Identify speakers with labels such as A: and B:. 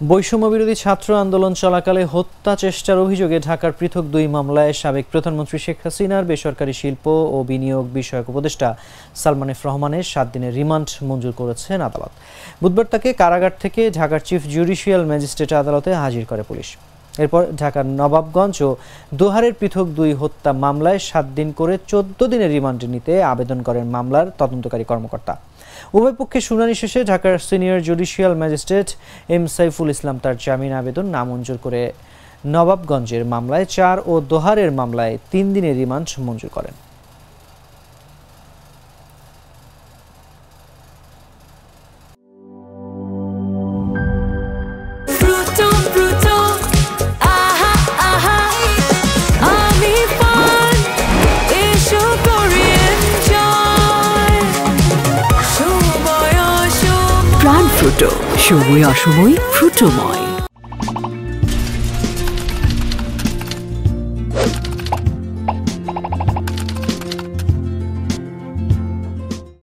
A: বৈষম্যবিরোধী ছাত্র আন্দোলন চলাকালে হত্যা চেষ্টার অভিযোগে ঢাকার পৃথক দুই মামলায় সাবেক প্রধানমন্ত্রী শেখ হাসিনার বেসরকারি শিল্প ও বিনিয়োগ বিষয়ক উপদেষ্টা সালমান এফ রহমানের ৭ দিনের রিমান্ড মঞ্জুর করেছেন আদালত। বুধবার তাকে কারাগার থেকে ঢাকার চিফ জুডিশিয়াল ম্যাজিস্ট্রেট আদালতে হাজির করে পুলিশ। এরপর ঢাকার নবাবগঞ্জ ও দোহারের পৃথক দুই হত্যা মামলায় ৭ দিন করে ১৪ দিনের রিমান্ড নিতে আবেদন করেন মামলার তদন্তকারী কর্মকর্তা। উভয় পক্ষে শুনানি শেষে ঢাকার senior judicial magistrate M Saiful Islam তার জামিন আবেদন নামঞ্জুর করে নবাবগঞ্জের মামলায় ৪ ও দোহারের মামলায় ৩ দিনের রিমান্ড মঞ্জুর করেন।
B: প্রাণ ফ্রুটো, সময় অসময় ফ্রুটোময়।